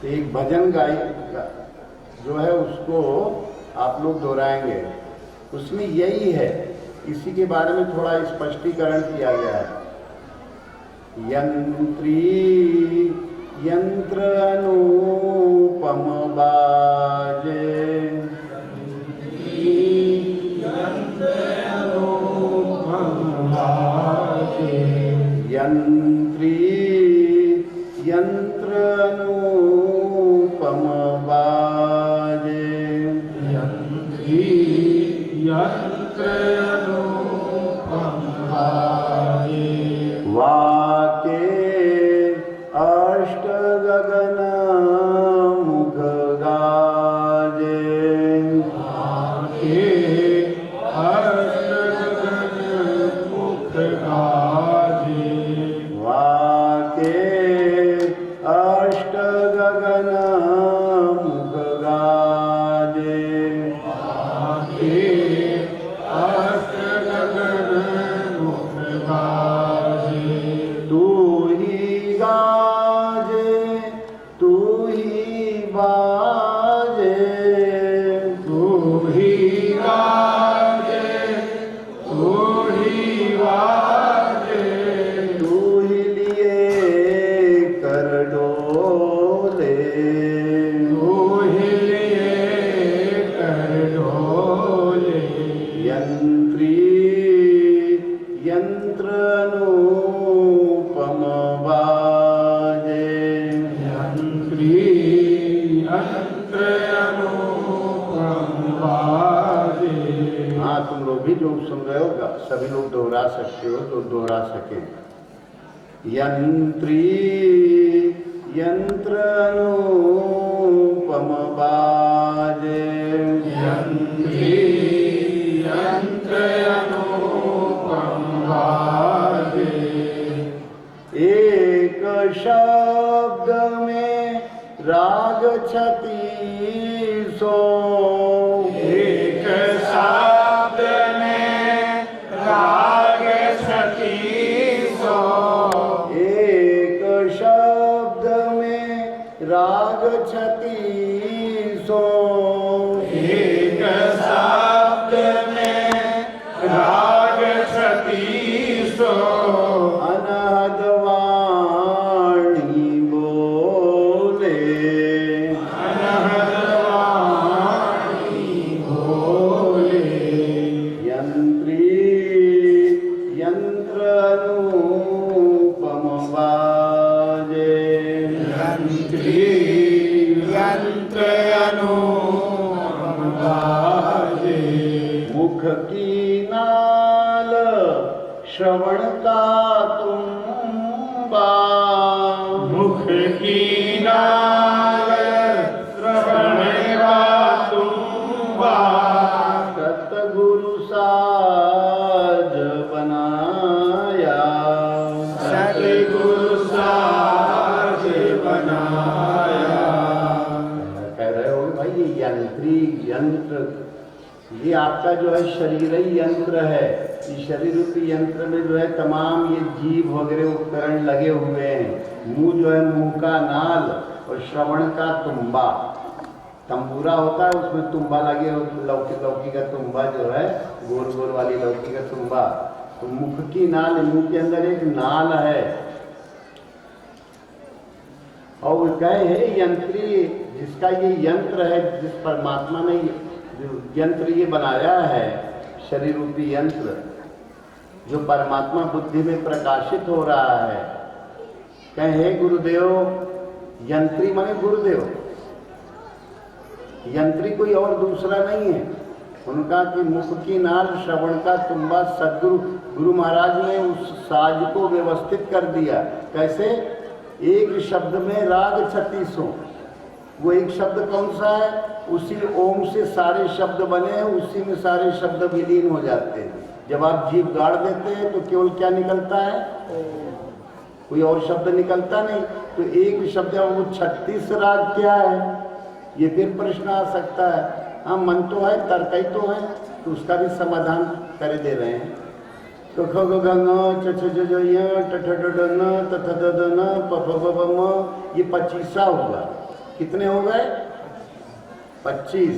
एक भजन गाई जो है उसको आप लोग दोहराएंगे, उसमें यही है, इसी के बारे में थोड़ा स्पष्टीकरण किया गया है। यंत्री यंत्र अनुपम बाजे, यंत्री यंत्र अनुपम बाजे, यंत्री यंत्र अनुपम बाजे, वाके अष्ट गगन मुख गाजे, वाके अष्ट गगन मुख गाजे, वाके अष्ट गगन मुख गाजे, वाके अष्ट गगन मुख गाजे, तू ही गाजे तू ही बाजे, तू ही गाजे, तू ही वाजे, तू ही लिए कर डोले, तू ही लिए कर डोले, यंत्री यंत्र अनुपम बाजे, यंत्री यंत्र अनुपम बाजे। हाँ तुम लोग भी जो सुन रहे हो सभी लोग दोहरा सकते हो तो दोहरा सके। यंत्री यंत्र अनुपम बाजे, यंत्री यंत्र अनुपम बाजे, एक शब्द में राग छत्तीसो, एक शब्द में राग छत्तीसो, एक शब्द में राग छत्तीसो, एक शब्द में राग छत्तीसो, अनहद वाणी बोले, अनहद वाणी बोले, यंत्री यंत्र अनुपम बाजे, यंत्री यंत्र अनुपम बाजे, मुख की नाल श्रवण का तुम्बा, मुख की नाल श्रवण का तुम्बा, सतगुरु साज बनाया, सतगुरु साज बनाया। कह रहे हो भाई ये यंत्री यंत्र, ये आपका जो है शरीर ही यंत्र है। इस शरीर रूपी यंत्र में जो है तमाम ये जीव वगैरह उपकरण लगे हुए हैं। मुंह जो है मुंह का नाल और श्रवण का तुम्बा, तंबूरा होता है उसमें तुम्बा लगे हो, लौकी का तुम्बा जो है गोल गोल वाली लौकी का तुम्बा, तो मुख की नाल, मुंह के अंदर एक नाल है। और वो कहे है यंत्री, जिसका ये यंत्र है, जिस परमात्मा ने जो यंत्र ये बनाया है, शरीर रूपी यंत्र जो परमात्मा बुद्धि में प्रकाशित हो रहा है, कहे हे गुरुदेव, यंत्री माने गुरुदेव, यंत्री कोई और दूसरा नहीं है। उनका कि मुख की नाल श्रवण का तुम्बा, सदगुरु गुरु महाराज ने उस साज को व्यवस्थित कर दिया। कैसे? एक शब्द में राग 36। वो एक शब्द कौन सा है? उसी ओम से सारे शब्द बने हैं, उसी में सारे शब्द विलीन हो जाते हैं। जब आप जीभ गाड़ देते हैं तो केवल क्या निकलता है? कोई और शब्द निकलता नहीं। तो एक शब्द है, वो 36 राग क्या है, ये फिर प्रश्न आ सकता है। हाँ, मन तो है, तर्क ही तो है, तो उसका भी समाधान कर दे रहे हैं। तो ख ग घ ङ च छ ज ज य ट ठ ड ड न त थ द द न प फ ब ब म, ये 25 हुआ। कितने हो गए? 25।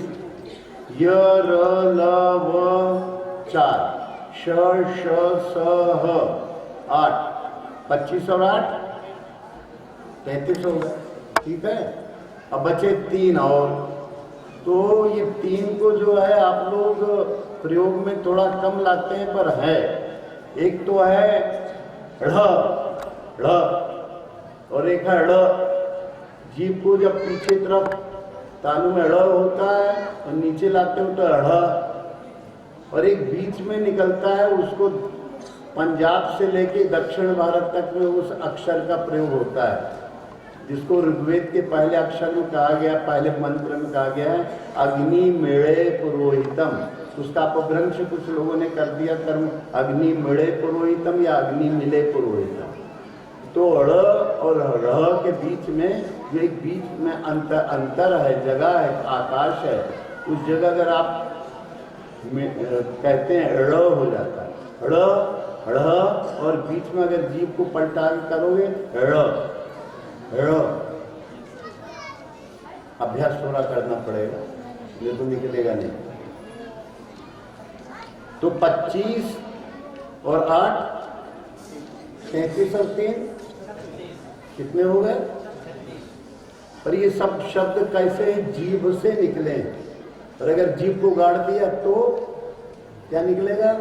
य र ल व 4, श श स ह 8, 25 और 8 33 हो गए। ठीक है, अब बचे 3 और। तो ये 3 को जो है आप लोग प्रयोग में थोड़ा कम लाते हैं, पर है। एक तो है ढ़ ढ़ और एक है ड़। जीभ को जब पीछे तरफ तालु में ड़ होता है और नीचे लाते हो तो ढ़, और एक बीच में निकलता है, उसको पंजाब से लेके दक्षिण भारत तक में उस अक्षर का प्रयोग होता है, जिसको ऋग्वेद के पहले अक्षर में कहा गया, पहले मंत्र में कहा गया है अग्नि मेड़े पुरोहितम। उसका अपभ्रंश कुछ लोगों ने कर दिया कर्म अग्नि मेड़े पुरोहितम या अग्नि मिले पुरोहितम। तो ड़ और र के बीच में जो एक बीच में अंतर है, जगह है, आकाश है, उस जगह अगर आप कहते हैं ड़ हो जाता है। ड़ और बीच में अगर जीभ को पलटा करोगे ड़। अभ्यास थोड़ा करना पड़ेगा, ये तो निकलेगा नहीं। तो 25 और 8 33 और 3 कितने हो गए? पर ये सब शब्द कैसे जीभ से निकले? और अगर जीभ को गाड़ दिया तो क्या निकलेगा?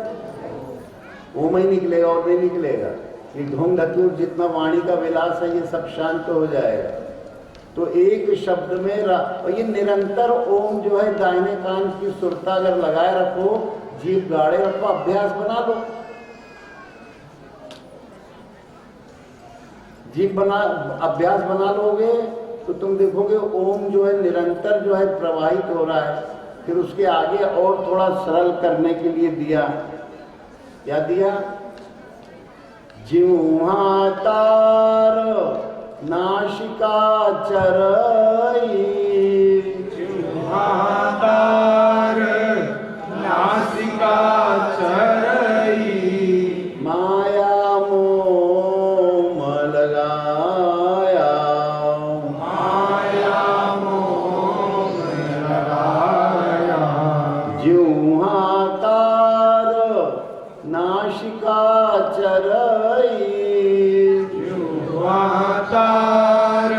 ओम ही निकलेगा और नहीं निकलेगा। ये ढोंग धतूर जितना वाणी का विलास है ये सब शांत हो जाएगा। तो एक शब्द में और ये निरंतर ओम जो है दाहिने कान की सुरता अगर लगाए रखो, जीभ गाड़े रखो, अभ्यास बना लो। अभ्यास बना लोगे तो तुम देखोगे ओम जो है निरंतर जो है प्रवाहित हो रहा है। फिर उसके आगे और थोड़ा सरल करने के लिए दिया, क्या दिया? जिह्वा तार नासिका चरई, जिह्वा तार नासिका चरई, माया मोम लगाया, माया मोम लगाया। जिह्वा तार नासिका चरई, जिह्वा तार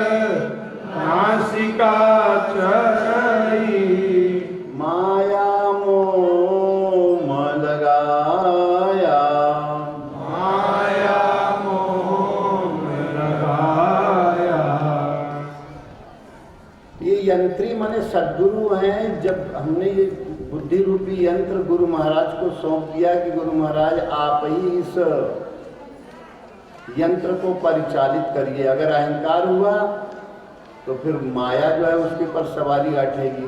नासिका चरई, माया मोम लगाया, माया मोम लगाया। ये यंत्री माने सद्गुरु हैं। जब हमने ये बुद्धि रूपी यंत्र गुरु महाराज को सौंप दिया कि गुरु महाराज आप ही इस यंत्र को परिचालित करिए, अगर अहंकार हुआ तो फिर माया जो है उसके ऊपर सवारी गाठेगी।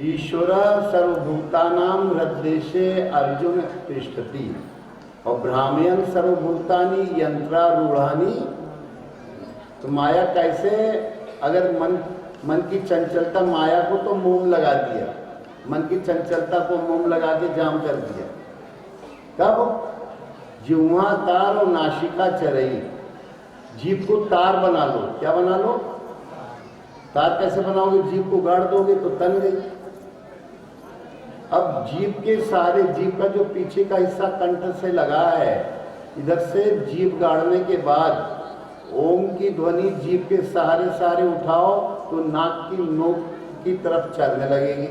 ईश्वर सर्वभूतानां हृद्देशे अर्जुन तिष्ठति और भ्राम्यन् सर्वभूतानि यंत्रारूढ़ानि। तो माया कैसे? अगर मन की चंचलता, माया को तो मोम लगा दिया, मन की चंचलता को मोम लगा के जाम कर दिया। कब? जिह्वा तार और नासिका चरई। जीभ को तार बना लो। क्या बना लो? तार कैसे बनाओगे? जीभ को गाड़ दोगे तो तन गई। अब जीभ के सारे, जीभ का जो पीछे का हिस्सा कंठ से लगा है, इधर से जीभ गाड़ने के बाद ओम की ध्वनि जीभ के सहारे उठाओ तो नाक की नोक की तरफ चलने लगेगी।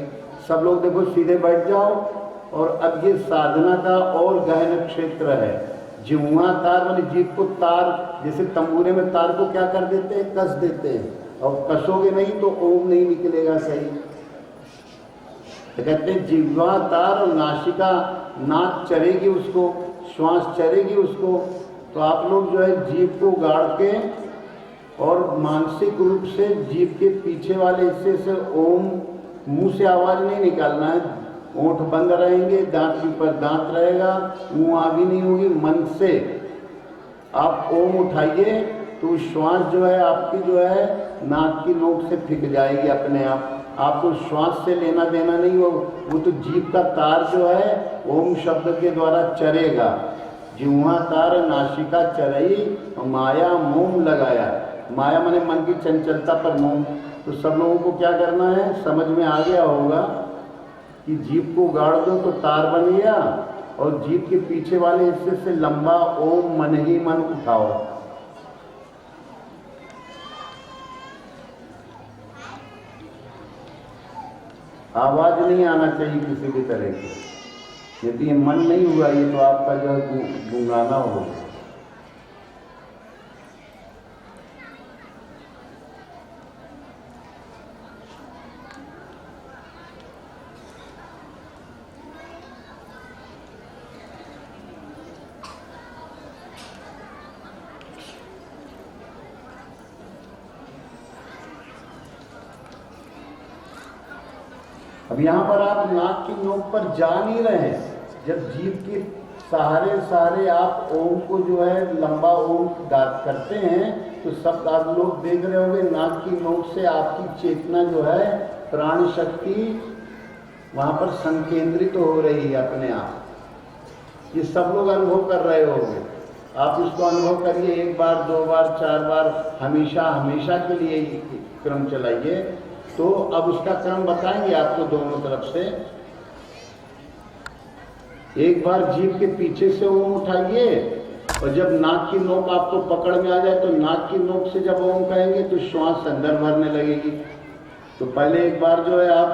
सब लोग देखो सीधे बैठ जाओ। और अब ये साधना का और गहन क्षेत्र है। जिह्वा तार माने जीभ को तार, जैसे तंबूरे में तार को क्या कर देते हैं? कस देते हैं, और कसोगे नहीं तो ओम नहीं निकलेगा सही। तो कहते हैं जिह्वा तार और नासिका, नाक चरेगी उसको, श्वास चरेगी उसको। तो आप लोग जो है जीभ को गाड़ के और मानसिक रूप से जीभ के पीछे वाले हिस्से से ओम, मुंह से आवाज नहीं निकालना है, ओंठ बंद रहेंगे, दांत के ऊपर दांत रहेगा, मुंह आवी नहीं होगी। मन से आप ओम उठाइए तो श्वास जो है आपकी जो है नाक की नोक से फिक जाएगी अपने आप। आपको श्वास से लेना देना नहीं हो, वो तो जीभ का तार जो है ओम शब्द के द्वारा चरेगा। जिह्वा तार नासिका चरई, माया मोम लगाया। माया माने मन की चंचलता पर मोह। तो सब लोगों को क्या करना है, समझ में आ गया होगा कि जीभ को गाड़ दो तो तार बन गया, और जीभ के पीछे वाले हिस्से से लंबा ओम मन ही मन उठाओ। आवाज नहीं आना चाहिए किसी भी तरह की। यदि ये मन नहीं हुआ ये तो आपका जो है गुंगाना होगा। अब यहाँ पर आप नाक की नोक पर जा नहीं रहे। जब जीभ के सहारे सहारे आप ओम को जो है लंबा ओम करते हैं तो सब आप लोग देख रहे होंगे नाक की नोक से आपकी चेतना जो है प्राण शक्ति वहाँ पर संकेंद्रित हो रही है अपने आप। ये सब लोग अनुभव कर रहे होंगे। आप इसको अनुभव करिए, एक बार, दो बार, चार बार, हमेशा हमेशा के लिए क्रम चलाइए। तो अब उसका क्रम बताएंगे आपको दोनों तरफ से। एक बार जीभ के पीछे से ओम उठाइए, और जब नाक की नोक आपको पकड़ में आ जाए तो नाक की नोक से जब ओम कहेंगे तो श्वास अंदर भरने लगेगी। तो पहले एक बार जो है आप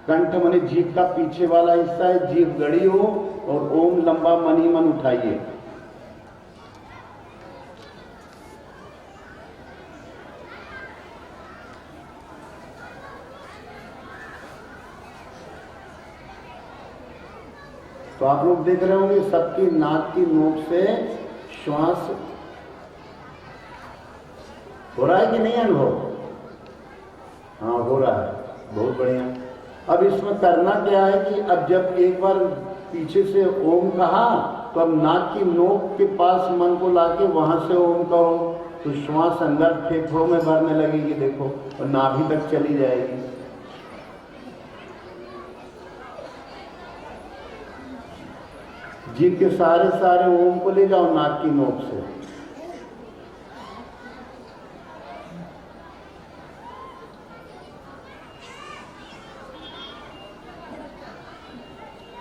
कंठ माने जीभ का पीछे वाला हिस्सा है, जीभ गड़ी हो और ओम लंबा मन ही मन उठाइए। तो आप लोग देख रहे होंगे सबकी नाक की नोक से श्वास हो रहा है कि नहीं अनुभव? हाँ हो रहा है, बहुत बढ़िया। अब इसमें करना क्या है कि अब जब एक बार पीछे से ओम कहा तो अब नाक की नोक के पास मन को लाके वहां से ओम कहो तो श्वास अंदर फेफड़ों में भरने लगेगी, देखो, और नाभि तक चली जाएगी। जीभ के सारे सारे ओम को ले जाओ नाक की नोक से।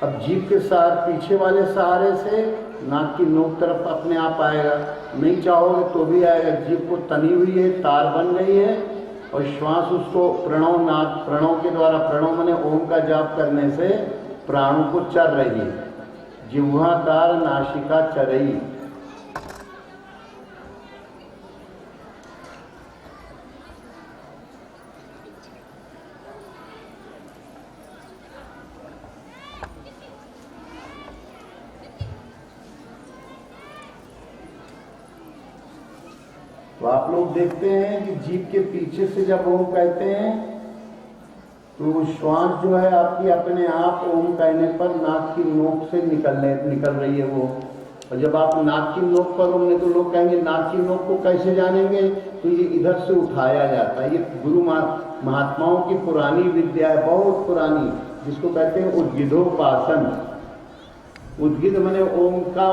अब जीभ के साथ पीछे वाले सहारे से नाक की नोक तरफ अपने आप आएगा, नहीं चाहोगे तो भी आएगा। जीभ को तनी हुई है, तार बन गई है, और श्वास उसको प्रणव नाक प्रणव के द्वारा, प्रणव माने ओम का जाप करने से प्राणों को चर रही है। जिह्वा तार नासिका चरई। तो आप लोग देखते हैं कि जीभ के पीछे से जब ओम कहते हैं तो श्वास जो है आपकी अपने आप ओम कहने पर नाक की नोक से निकल रही है वो। और जब आप नाक की नोक पर ओम, तो लोग कहेंगे नाक की नोक को कैसे जानेंगे? तो ये इधर से उठाया जाता है। ये गुरु महात्माओं की पुरानी विद्या है, बहुत पुरानी, जिसको कहते हैं उद्गिधोपासन। उद्गिध माने ओम का,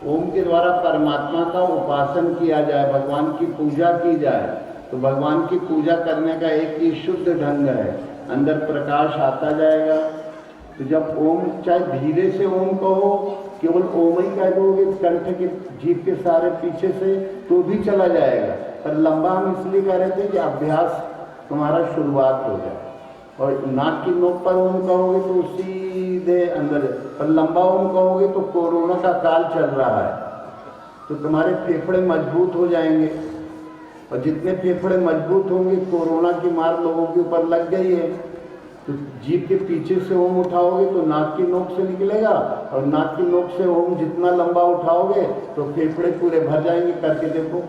ओम के द्वारा परमात्मा का उपासन किया जाए, भगवान की पूजा की जाए। तो भगवान की पूजा करने का एक ही शुद्ध ढंग है, अंदर प्रकाश आता जाएगा। तो जब ओम, चाहे धीरे से ओम कहो, केवल ओम ही कह दोगे कंठ के जीभ के सारे पीछे से तो भी चला जाएगा। पर लंबा हम इसलिए कह रहे थे कि अभ्यास तुम्हारा शुरुआत हो जाए। और नाक की नोक पर ओम कहोगे तो सीधे अंदर, पर लंबा ओम कहोगे तो कोरोना का काल चल रहा है तो तुम्हारे फेफड़े मजबूत हो जाएंगे, और जितने फेफड़े मजबूत होंगे, कोरोना की मार लोगों के ऊपर लग गई है। तो जीभ के पीछे से ओम उठाओगे तो नाक की नोक से निकलेगा, और नाक की नोक से ओम जितना लंबा उठाओगे तो फेफड़े पूरे भर जाएंगे। करके देखो।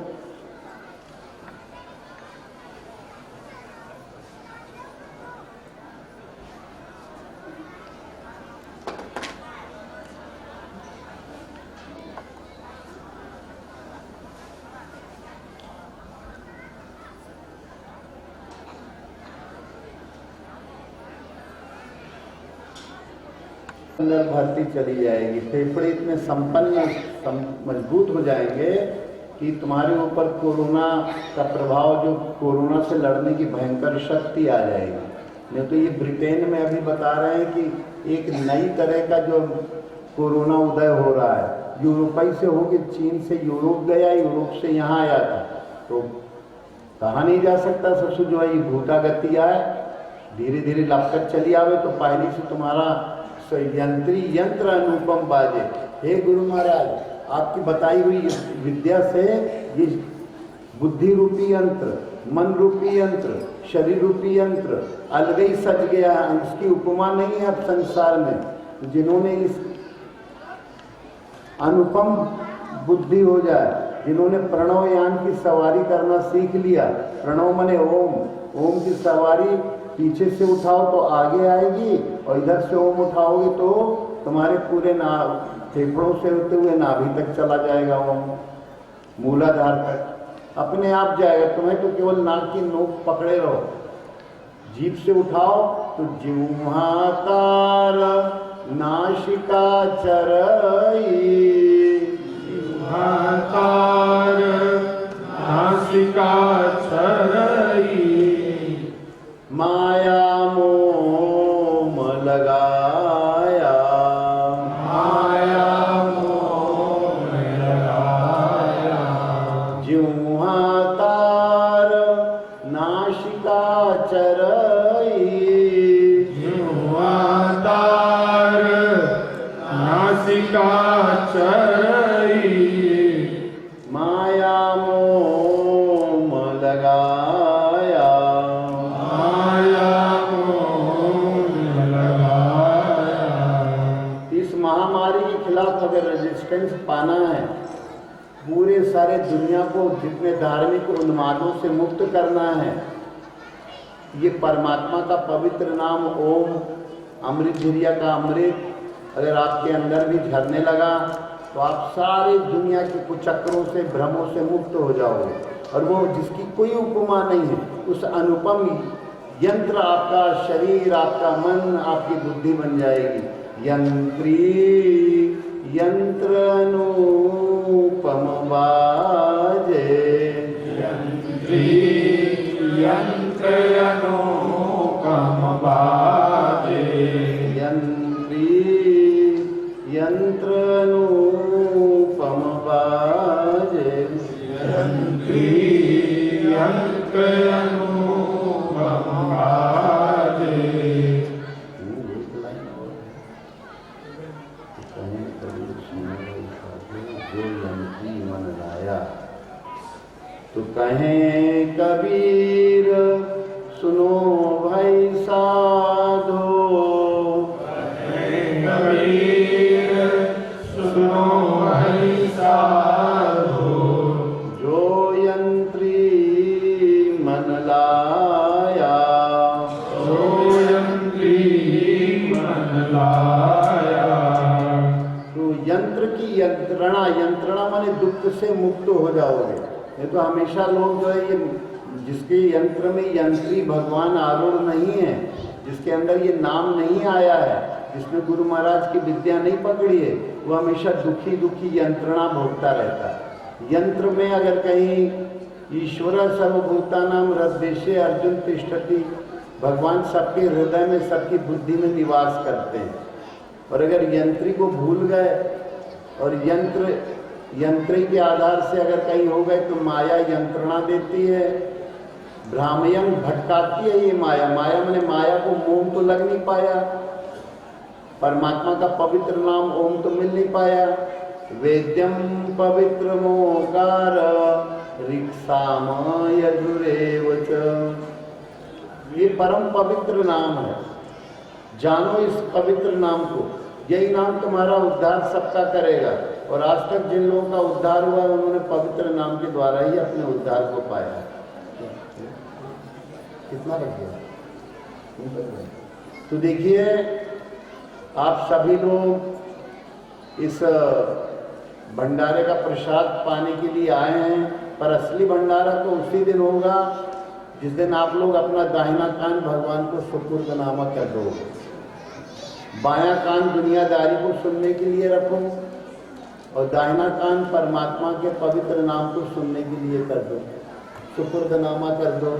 अंदर भरती चली जाएगी, फेफड़े इतने संपन्न मजबूत हो जाएंगे कि तुम्हारे ऊपर कोरोना का प्रभाव, जो कोरोना से लड़ने की भयंकर शक्ति आ जाएगी। नहीं तो ये ब्रिटेन में अभी बता रहे हैं कि एक नई तरह का जो कोरोना उदय हो रहा है, यूरोपीय से होके चीन से यूरोप गया, यूरोप से यहाँ आया था, तो कहा नहीं जा सकता। सबसे जो है ये भूतागति आए, धीरे धीरे लपकत चली आवे, तो पहले से तुम्हारा यंत्र अनुपम बाजे। हे गुरु महाराज, आपकी बताई हुई विद्या से ये बुद्धि रूपी यंत्र, मन रूपी यंत्र, शरीर रूपी यंत्र अलग ही सज गया है। इसकी उपमा नहीं है अब संसार में। जिन्होंने इस अनुपम बुद्धि हो जाए, जिन्होंने प्रणव यान की सवारी करना सीख लिया, प्रणव मने ओम, ओम की सवारी पीछे से उठाओ तो आगे आएगी, और इधर से ओम उठाओगे तो तुम्हारे पूरे फेफड़ों से होते हुए नाभि तक चला जाएगा, ओम मूलाधार तक अपने आप जाएगा। तुम्हें तो केवल नाक की नोक पकड़े रहो, जीभ से उठाओ तो जिह्वाकार नासिका चरई, जिह्वाकार नासिका चरई, माया मोम लगाया, माया मोम लगाया, जिह्वाकार नासिका चरई, जिह्वाकार नासिका चरई, माया मोम लगाया, माया मोम लगाया। इस महामारी के खिलाफ अगर रेजिस्टेंस पाना है, पूरे सारे दुनिया को जितने धार्मिक उन्मादों से मुक्त करना है, ये परमात्मा का पवित्र नाम ओम, अमृत झिरिया का अमृत अगर आपके अंदर भी झरने लगा तो आप सारे दुनिया के कुचक्रों से, भ्रमों से मुक्त हो जाओगे। और वो जिसकी कोई उपमा नहीं है, उस अनुपम यंत्र आपका शरीर, आपका मन, आपकी बुद्धि बन जाएगी। यंत्री यंत्र अनुपम बाजे, यंत्री यंत्र अनुपम बाजे, यंत्री यंत्र अनुपम बाजे, यंत्री यंत्र अनुपम बाजे। जो यंत्री मन लाया, तो कहें कबीर सुनो भाई साधो, कबीर सुनो भाई साधो, जो यंत्री मन लाया, जो यंत्री मन लाया। तो यंत्र की यंत्रणा, यंत्रणा माने दुख से मुक्त हो जाओगे। ये तो हमेशा लोग जो है ये जिसके यंत्र में यंत्री भगवान आरूढ़ नहीं है, जिसके अंदर ये नाम नहीं आया है, जिसने गुरु महाराज की विद्या नहीं पकड़ी है, वो हमेशा दुखी दुखी यंत्रणा भोगता रहता है। यंत्र में अगर कहीं ईश्वर सर्वभूतानां हृदयेषु अर्जुन तिष्ठति, भगवान सबके हृदय में, सबकी बुद्धि में निवास करते हैं। और अगर यंत्री को भूल गए और यंत्री के आधार से अगर कहीं हो गए तो माया यंत्रणा देती है, भ्रामयं भटकाती है ये माया। माया मैंने माया को मोम तो लग नहीं पाया, परमात्मा का पवित्र नाम ओम तो मिल नहीं पाया। वेद्यम पवित्र मोकार रिक्साम यजुरेव च, ये परम पवित्र नाम है। जानो इस पवित्र नाम को, यही नाम तुम्हारा उद्धार सबका करेगा। और आज तक जिन लोगों का उद्धार हुआ है, उन्होंने पवित्र नाम के द्वारा ही अपने उद्धार को पाया है। कितना लग गया? तो देखिए, आप सभी लोग इस भंडारे का प्रसाद पाने के लिए आए हैं, पर असली भंडारा तो उसी दिन होगा जिस दिन आप लोग अपना दाहिना कान भगवान को सुपुर्दनामा कर दो, बायां कान दुनियादारी को सुनने के लिए रखो, और दाहिना कान परमात्मा के पवित्र नाम को सुनने के लिए कर दो, सुपुर्दनामा कर दो।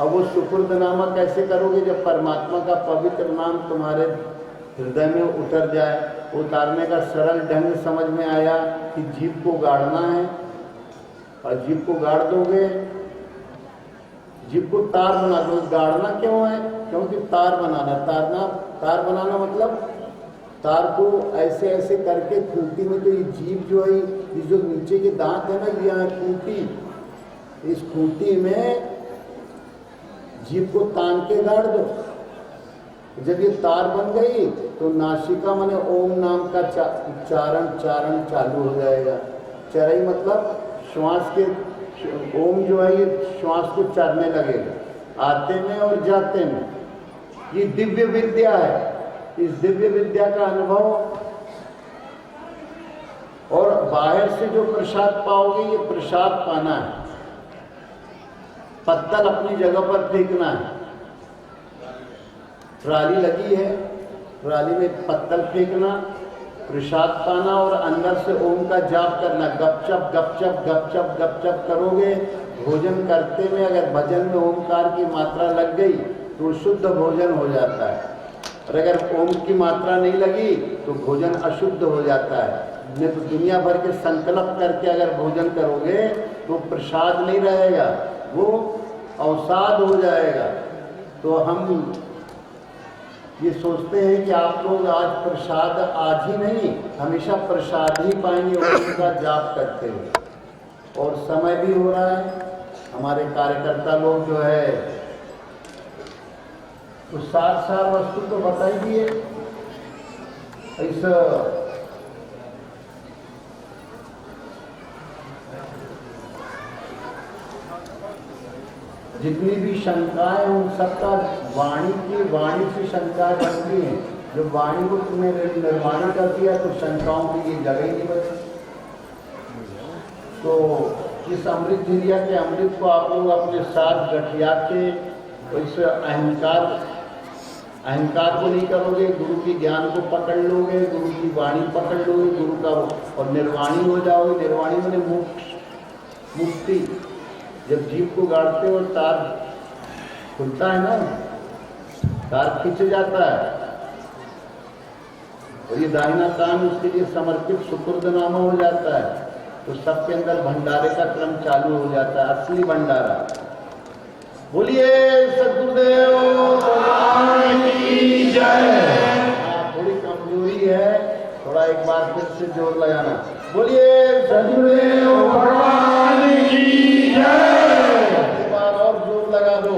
अब वो सुपुर्दनामा कैसे करोगे? जब परमात्मा का पवित्र नाम तुम्हारे हृदय में उतर जाए। उतारने का सरल ढंग समझ में आया कि जीभ को गाड़ना है, और जीभ को गाड़ दोगे, जीभ को तार बना दो। गाड़ना क्यों है? क्योंकि तार बनाना, तार बनाना मतलब तार को ऐसे ऐसे करके खूंटी में, तो ये जीभ जो है, ये जो नीचे के दांत है ना, ये खूंटी, इस खूंटी में जीभ को तान के गाड़ दो। जब ये तार बन गई तो नासिका माने ओम नाम का चारण चालू हो जाएगा। चरई मतलब श्वास के, ओम जो है ये श्वास को चरने लगेगा, आते में और जाते में। ये दिव्य विद्या है। इस दिव्य विद्या का अनुभव, और बाहर से जो प्रसाद पाओगे, ये प्रसाद पाना है। पत्तल अपनी जगह पर फेंकना है। ट्राली लगी है, ट्राली में पत्तल फेंकना, प्रसाद पाना, और अंदर से ओम का जाप करना। गपचप गपचप गपचप गपचप करोगे। भोजन करते में अगर भजन में ओमकार की मात्रा लग गई तो शुद्ध भोजन हो जाता है, और अगर ओम की मात्रा नहीं लगी तो भोजन अशुद्ध हो जाता है। नहीं तो दुनिया भर के संकल्प करके अगर भोजन करोगे तो प्रसाद नहीं रहेगा, वो अवसाद हो जाएगा। तो हम ये सोचते हैं कि आप लोग आज प्रसाद, आज ही नहीं हमेशा प्रसाद ही पाएंगे, उनका जाप करते हुए। और समय भी हो रहा है, हमारे कार्यकर्ता लोग जो है तो सार वस्तु तो बता ही दिए। ऐसा जितनी भी शंकाएं, उन सबका वाणी से शंकाएं बनती हैं। जब वाणी को तुमने निर्वाणी कर दिया तो शंकाओं की ये जगह ही नहीं बची। तो इस अमृत झिरिया के अमृत को आप लोग अपने साथ गठिया के, इस अहंकार को नहीं करोगे, गुरु के ज्ञान को पकड़ लोगे, गुरु की वाणी पकड़ लोगे, गुरु का, और निर्वाणी हो जाओगे। निर्वाणी माने मुक्ति। जब जीव को गाड़ते हो तार खुलता है ना, तार खिंच जाता है, और ये दाहिना कान उसके लिए समर्पित सुपुर्दनामा हो जाता है। तो सबके अंदर भंडारे का क्रम चालू हो जाता है, असली भंडारा। बोलिए सद्गुरुदेव की जय। थोड़ी कमजोरी है, थोड़ा एक बार फिर से जोर लगाना। बोलिए सद्गुरुदेव भगवान की जय। एक बार और जोर लगा दो।